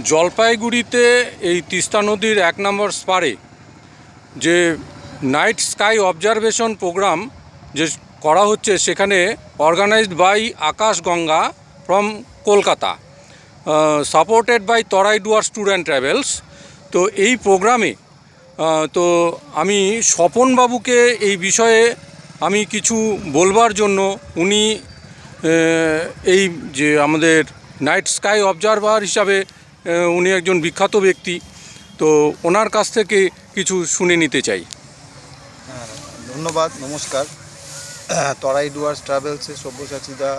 জলপাইগুড়িতে এই তিস্তা নদীর ১ নম্বর স্পারে যে নাইট স্কাই অবজারভেশন প্রোগ্রাম যে করা হচ্ছে, সেখানে organised by Akash Ganga from Kolkata, supported by Terai Dooars student travels. তো এই প্রোগ্রামে তো আমি স্বপনবাবুকে এই বিষয়ে আমি কিছু বলবার জন্য, উনি এই যে আমাদের নাইট স্কাই অবজারভার হিসাবে উনি একজন বিখ্যাত ব্যক্তি, তো ওনার কাছ থেকে কিছু শুনে নিতে চাই। ধন্যবাদ, নমস্কার। তরাই ডুয়ার্স ট্রাভেলসের সব্যসাচীদা,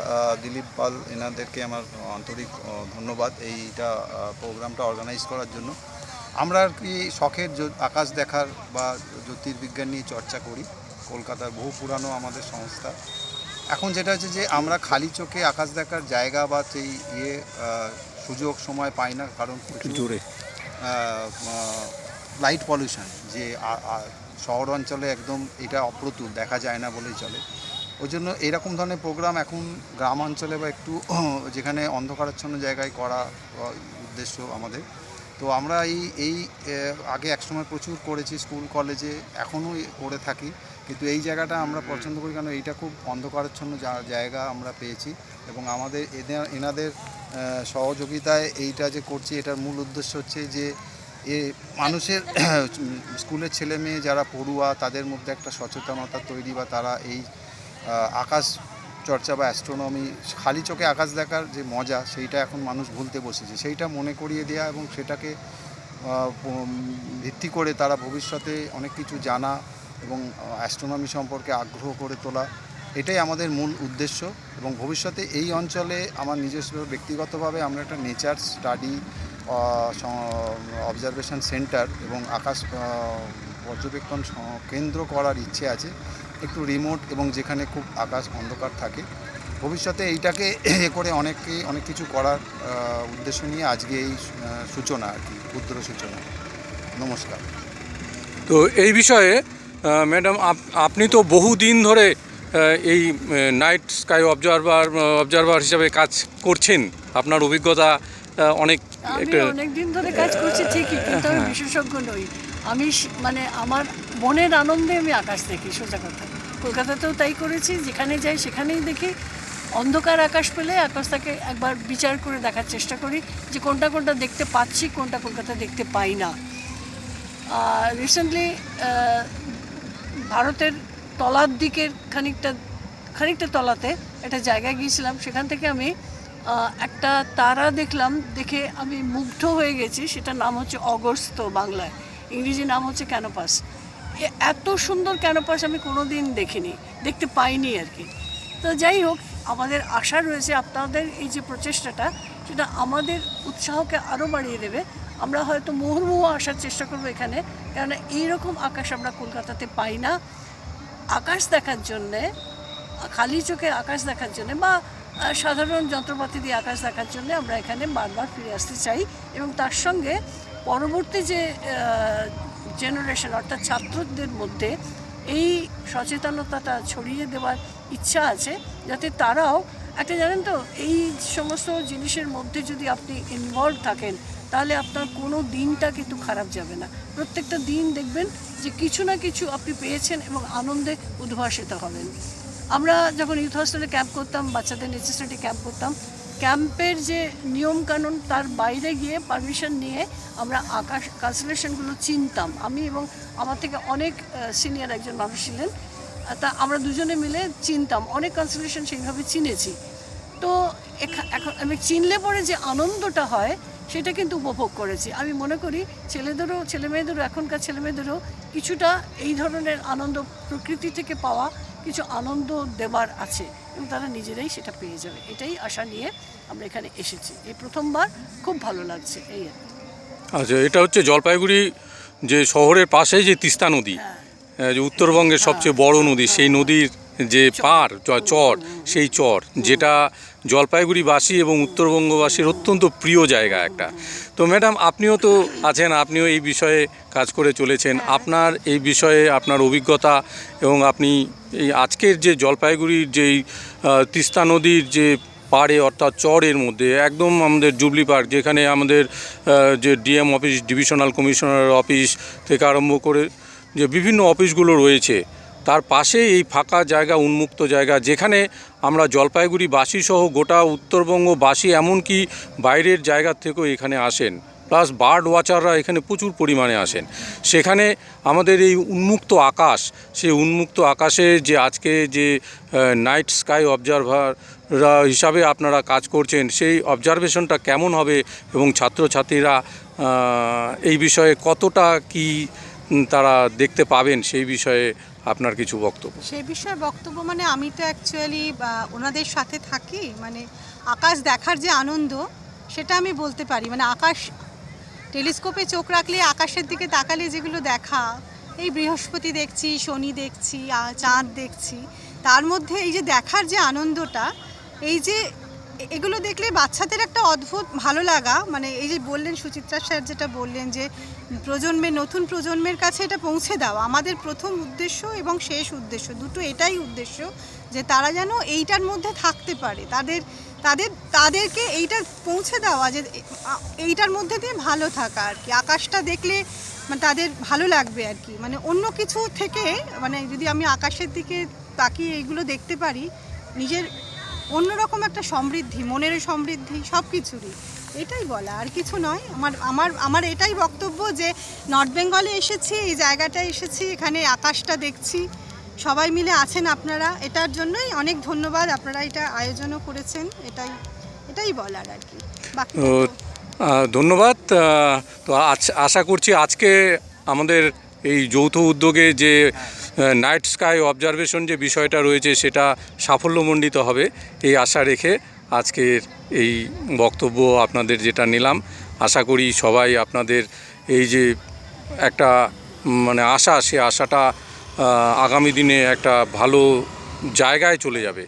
দিলীপ পাল, এনাদেরকে আমার আন্তরিক ধন্যবাদ এইটা প্রোগ্রামটা অর্গানাইজ করার জন্য। আমরা আর কি শখের আকাশ দেখার বা জ্যোতির্বিজ্ঞান নিয়ে চর্চা করি। কলকাতার বহু পুরানো আমাদের সংস্থা। এখন যেটা হচ্ছে যে আমরা খালি চোখে আকাশ দেখার জায়গা বা সেই সুযোগ সময় পাই না, কারণ জোরে লাইট পলিউশন, যে শহর অঞ্চলে একদম এটা অপ্রতুল, দেখা যায় না বলেই চলে। ওই জন্য এরকম ধরনের প্রোগ্রাম এখন গ্রাম অঞ্চলে বা একটু যেখানে অন্ধকারাচ্ছন্ন জায়গায় করা উদ্দেশ্য আমাদের। তো আমরা এই আগে একসময় প্রচুর করেছি স্কুল কলেজে, এখনও করে থাকি, কিন্তু এই জায়গাটা আমরা পছন্দ করি কারণ এইটা খুব অন্ধকারাচ্ছন্ন জায়গা আমরা পেয়েছি, এবং আমাদের এনাদের সহযোগিতায় এইটা যে করছি, এটার মূল উদ্দেশ্য হচ্ছে যে মানুষের স্কুলের ছেলে মেয়ে যারা পড়ুয়া, তাদের মধ্যে একটা সচেতনতা তৈরি, বা তারা এই আকাশ চর্চা বা অ্যাস্ট্রোনমি, খালি চোখে আকাশ দেখার যে মজা, সেইটা এখন মানুষ ভুলতে বসেছে, সেইটা মনে করিয়ে দেওয়া এবং সেটাকে ভিত্তি করে তারা ভবিষ্যতে অনেক কিছু জানা এবং অ্যাস্ট্রোনমি সম্পর্কে আগ্রহ করে তোলা, এটাই আমাদের মূল উদ্দেশ্য। এবং ভবিষ্যতে এই অঞ্চলে আমার নিজস্ব ব্যক্তিগতভাবে আমরা একটা নেচার স্টাডি অবজারভেশন সেন্টার এবং আকাশ পর্যবেক্ষণ কেন্দ্র করার ইচ্ছে আছে, একটু রিমোট এবং যেখানে খুব আকাশ অন্ধকার থাকে। ভবিষ্যতে এইটাকে করে অনেক কিছু করার উদ্দেশ্য নিয়ে আজকে এই সূচনা আর কি, ক্ষুদ্র সূচনা। নমস্কার। তো এই বিষয়ে ম্যাডাম, আপনি তো বহুদিন ধরে এই নাইট স্কাই অবজারভার হিসাবে কাজ করছেন, আপনার অভিজ্ঞতা অনেক। অনেক দিন ধরে কাজ করছি ঠিকই, কিন্তু আমি বিশেষজ্ঞ নই। আমি মানে আমার মনের আনন্দে আমি আকাশ দেখি, সোজা কথা। কলকাতাতেও তাই করেছি, যেখানে যাই সেখানেই দেখি। অন্ধকার আকাশ পেলে আকাশটাকে একবার বিচার করে দেখার চেষ্টা করি যে কোনটা কোনটা দেখতে পাচ্ছি, কোনটা কলকাতা দেখতে পাই না। রিসেন্টলি ভারতের তলার দিকের খানিকটা তলাতে একটা জায়গায় গিয়েছিলাম, সেখান থেকে আমি একটা তারা দেখলাম, দেখে আমি মুগ্ধ হয়ে গেছি। সেটার নাম হচ্ছে অগস্ত্য, বাংলায়, ইংরেজি নাম হচ্ছে ক্যানোপাস। এত সুন্দর ক্যানোপাস আমি কোনো দিন দেখতে পাইনি আর কি। তো যাই হোক, আমাদের আশা রয়েছে আপনাদের এই যে প্রচেষ্টাটা, সেটা আমাদের উৎসাহকে আরও বাড়িয়ে দেবে। আমরা হয়তো মুহুর্মুহু আসার চেষ্টা করবো এখানে, কেননা এইরকম আকাশ আমরা কলকাতাতে পাই না। আকাশ দেখার জন্যে, খালি চোখে আকাশ দেখার জন্যে বা সাধারণ যন্ত্রপাতি দিয়ে আকাশ দেখার জন্য আমরা এখানে বারবার ফিরে আসতে চাই, এবং তার সঙ্গে পরবর্তী যে জেনারেশন, অর্থাৎ ছাত্রদের মধ্যে এই সচেতনতাটা ছড়িয়ে দেওয়ার ইচ্ছা আছে, যাতে তারাও একটা, জানেন তো, এই সমস্ত জিনিসের মধ্যে যদি আপনি ইনভলভ থাকেন, তাহলে আপনার কোনো দিনটা কিন্তু খারাপ যাবে না। প্রত্যেকটা দিন দেখবেন যে কিছু না কিছু আপনি পেয়েছেন এবং আনন্দে উদ্ভাসিত হবেন। আমরা যখন ইউথ হস্টেলে ক্যাম্প করতাম, বাচ্চাদের নেচার স্টাডি ক্যাম্প করতাম, ক্যাম্পের যে নিয়মকানুন, তার বাইরে গিয়ে পারমিশন নিয়ে আমরা আকাশ কনস্টেলেশনগুলো চিনতাম। আমি এবং আমার থেকে অনেক সিনিয়র একজন মানুষ ছিলেন, তা আমরা দুজনে মিলে চিনতাম, অনেক কনস্টেলেশন সেইভাবে চিনেছি। তো এখন আমি চিনলে পরে যে আনন্দটা হয়, সেটা কিন্তু উপভোগ করেছি। আমি মনে করি ছেলেমেয়েদেরও এখনকার ছেলেমেয়েদেরও কিছুটা এই ধরনের আনন্দ প্রকৃতি থেকে পাওয়া কিছু আনন্দ দেবার আছে, এবং তারা নিজেরাই সেটা পেয়ে যাবে, এটাই আশা নিয়ে আমরা এখানে এসেছি। এই প্রথমবার, খুব ভালো লাগছে এই আর কি। আচ্ছা, এটা হচ্ছে জলপাইগুড়ি যে শহরের পাশেই যে তিস্তা নদী, যে উত্তরবঙ্গের সবচেয়ে বড় নদী, সেই নদীর যে পার চর, সেই চর যেটা জলপাইগুড়িবাসী এবং উত্তরবঙ্গবাসীর অত্যন্ত প্রিয় জায়গা একটা। তো ম্যাডাম, আপনিও তো আছেন, আপনিও এই বিষয়ে কাজ করে চলেছেন। আপনার এই বিষয়ে আপনার অভিজ্ঞতা, এবং আপনি এই আজকের যে জলপাইগুড়ির যেই তিস্তা নদীর যে পাড়ে অর্থাৎ চরের মধ্যে একদম আমাদের জুবলি পার্ক, যেখানে আমাদের যে DM office, divisional commissioner office থেকে আরম্ভ করে যে বিভিন্ন অফিসগুলো রয়েছে, তার পাশে এই ফাঁকা জায়গা, উন্মুক্ত জায়গা, যেখানে আমরা জলপাইগুড়িবাসী সহ গোটা উত্তরবঙ্গবাসী এমনকি বাইরের জায়গার থেকেও এখানে আসেন, প্লাস বার্ড ওয়াচাররা এখানে প্রচুর পরিমাণে আসেন। সেখানে আমাদের এই উন্মুক্ত আকাশ, সেই উন্মুক্ত আকাশে যে আজকে যে নাইট স্কাই অবজারভাররা হিসাবে আপনারা কাজ করছেন, সেই অবজারভেশনটা কেমন হবে এবং ছাত্রছাত্রীরা এই বিষয়ে কতটা কি তারা দেখতে পাবেন, সেই বিষয়ে আপনার কিছু বক্তব্য? সেই বিষয়ে বক্তব্য মানে আমি তো অ্যাকচুয়ালি ওনাদের সাথে থাকি, মানে আকাশ দেখার যে আনন্দ সেটা আমি বলতে পারি। মানে আকাশ টেলিস্কোপে চোখ রাখলে আকাশের দিকে তাকালে যেগুলো দেখা, এই বৃহস্পতি দেখছি, শনি দেখছি, চাঁদ দেখছি, তার মধ্যে এই যে দেখার যে আনন্দটা, এই যে এগুলো দেখলে বাচ্চাদের একটা অদ্ভুত ভালো লাগা, মানে এই যে বললেন সুচিত্রা স্যার যেটা বললেন যে নতুন প্রজন্মের কাছে এটা পৌঁছে দেওয়া আমাদের প্রথম উদ্দেশ্য এবং শেষ উদ্দেশ্য দুটো এটাই উদ্দেশ্য, যে তারা যেন এইটার মধ্যে থাকতে পারে, তাদেরকে এইটা পৌঁছে দেওয়া, যে এইটার মধ্যে দিয়ে ভালো থাকা আর কি। আকাশটা দেখলে মানে তাদের ভালো লাগবে আর কি, মানে অন্য কিছু থেকে, মানে যদি আমি আকাশের দিকে তাকিয়ে এইগুলো দেখতে পারি, নিজের অন্যরকম একটা সমৃদ্ধি, মনের সমৃদ্ধি, সব কিছুরই, এটাই বলা, আর কিছু নয়। আমার এটাই বক্তব্য যে নর্থ বেঙ্গলে এসেছি, এই জায়গাটায় এসেছি, এখানে আকাশটা দেখছি, সবাই মিলে আছেন আপনারা, এটার জন্যই অনেক ধন্যবাদ, আপনারা এটা আয়োজনও করেছেন, এটাই বলার আর কি। বাকি ধন্যবাদ। তো আশা করছি আজকে আমাদের এই যৌথ উদ্যোগে যে নাইট স্কাই অবজারভেশন যে বিষয়টা রয়েছে সেটা সাফল্যমণ্ডিত হবে, এই আশা রেখে আজকের এই বক্তব্য আপনাদের যেটা নিলাম। আশা করি সবাই আপনাদের এই যে একটা মানে আশা, সে আশাটা আগামী দিনে একটা ভালো জায়গায় চলে যাবে।